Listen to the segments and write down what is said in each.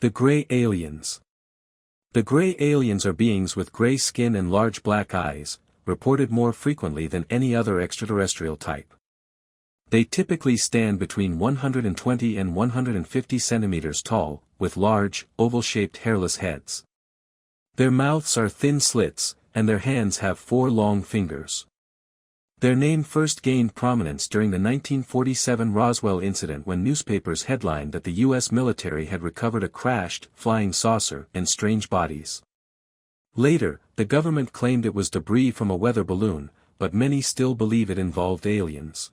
The Gray Aliens. The gray aliens are beings with gray skin and large black eyes, reported more frequently than any other extraterrestrial type. They typically stand between 120 and 150 centimeters tall, with large, oval-shaped hairless heads. Their mouths are thin slits, and their hands have 4 long fingers. Their name first gained prominence during the 1947 Roswell incident when newspapers headlined that the U.S. military had recovered a crashed, flying saucer and strange bodies. Later, the government claimed it was debris from a weather balloon, but many still believe it involved aliens.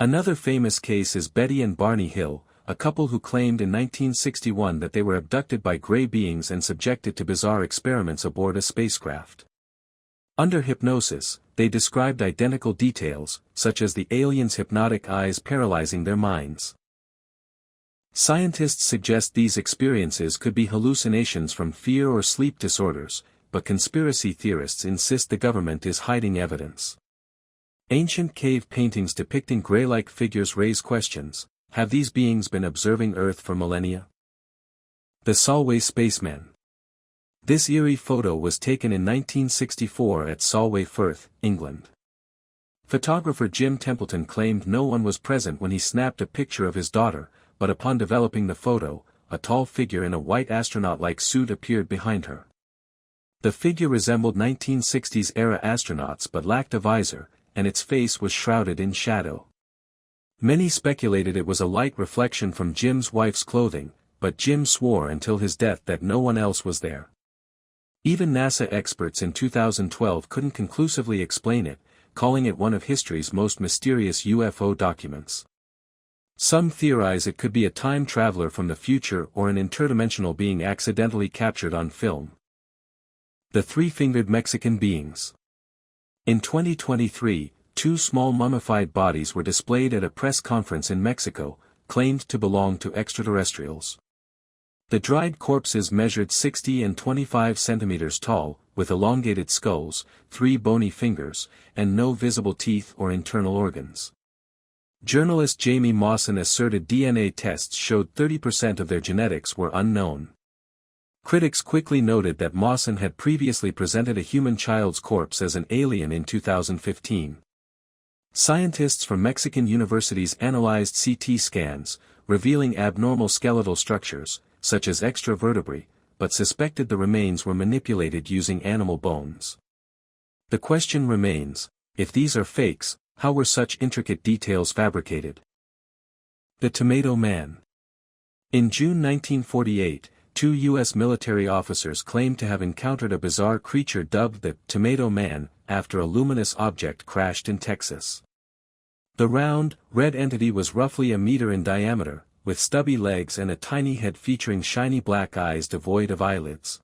Another famous case is Betty and Barney Hill, a couple who claimed in 1961 that they were abducted by gray beings and subjected to bizarre experiments aboard a spacecraft. Under hypnosis, they described identical details, such as the aliens' hypnotic eyes paralyzing their minds. Scientists suggest these experiences could be hallucinations from fear or sleep disorders, but conspiracy theorists insist the government is hiding evidence. Ancient cave paintings depicting gray-like figures raise questions: have these beings been observing Earth for millennia? The Solway Spacemen. This eerie photo was taken in 1964 at Solway Firth, England. Photographer Jim Templeton claimed no one was present when he snapped a picture of his daughter, but upon developing the photo, a tall figure in a white astronaut-like suit appeared behind her. The figure resembled 1960s-era astronauts but lacked a visor, and its face was shrouded in shadow. Many speculated it was a light reflection from Jim's wife's clothing, but Jim swore until his death that no one else was there. Even NASA experts in 2012 couldn't conclusively explain it, calling it one of history's most mysterious UFO documents. Some theorize it could be a time traveler from the future or an interdimensional being accidentally captured on film. The Three-Fingered Mexican Beings. In 2023, 2 small mummified bodies were displayed at a press conference in Mexico, claimed to belong to extraterrestrials. The dried corpses measured 60 and 25 centimeters tall, with elongated skulls, 3 bony fingers, and no visible teeth or internal organs. Journalist Jamie Mawson asserted DNA tests showed 30% of their genetics were unknown. Critics quickly noted that Mawson had previously presented a human child's corpse as an alien in 2015. Scientists from Mexican universities analyzed CT scans, revealing abnormal skeletal structures, such as extravertebrae, but suspected the remains were manipulated using animal bones. The question remains, if these are fakes, how were such intricate details fabricated? The Tomato Man. In June 1948, 2 U.S. military officers claimed to have encountered a bizarre creature dubbed the Tomato Man, after a luminous object crashed in Texas. The round, red entity was roughly a meter in diameter, with stubby legs and a tiny head featuring shiny black eyes devoid of eyelids.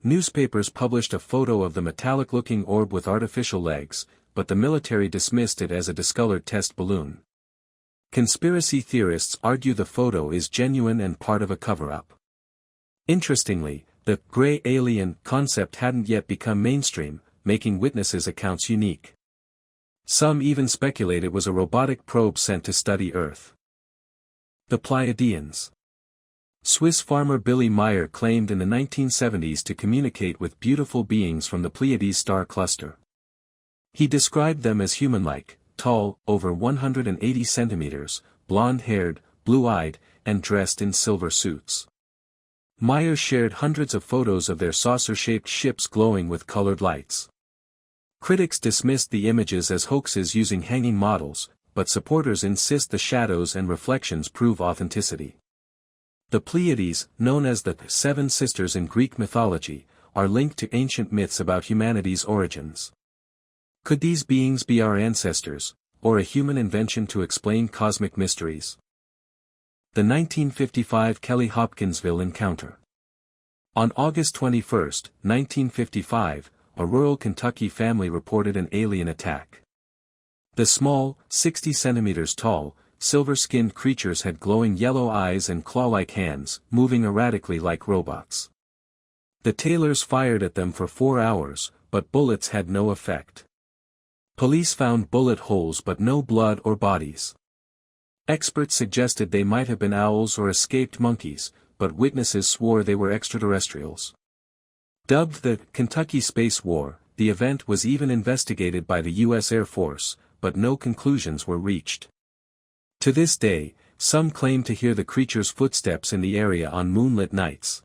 Newspapers published a photo of the metallic-looking orb with artificial legs, but the military dismissed it as a discolored test balloon. Conspiracy theorists argue the photo is genuine and part of a cover-up. Interestingly, the gray alien concept hadn't yet become mainstream, making witnesses' accounts unique. Some even speculate it was a robotic probe sent to study Earth. The Pleiadians. Swiss farmer Billy Meyer claimed in the 1970s to communicate with beautiful beings from the Pleiades star cluster. He described them as human-like, tall, over 180 centimeters, blonde-haired, blue-eyed, and dressed in silver suits. Meyer shared hundreds of photos of their saucer-shaped ships glowing with colored lights. Critics dismissed the images as hoaxes using hanging models, but supporters insist the shadows and reflections prove authenticity. The Pleiades, known as the 7 Sisters in Greek mythology, are linked to ancient myths about humanity's origins. Could these beings be our ancestors, or a human invention to explain cosmic mysteries? The 1955 Kelly-Hopkinsville encounter. On August 21, 1955, a rural Kentucky family reported an alien attack. The small, 60 centimeters tall, silver-skinned creatures had glowing yellow eyes and claw-like hands, moving erratically like robots. The Taylors fired at them for 4 hours, but bullets had no effect. Police found bullet holes but no blood or bodies. Experts suggested they might have been owls or escaped monkeys, but witnesses swore they were extraterrestrials. Dubbed the Kentucky Space War, the event was even investigated by the U.S. Air Force, but no conclusions were reached. To this day, some claim to hear the creature's footsteps in the area on moonlit nights.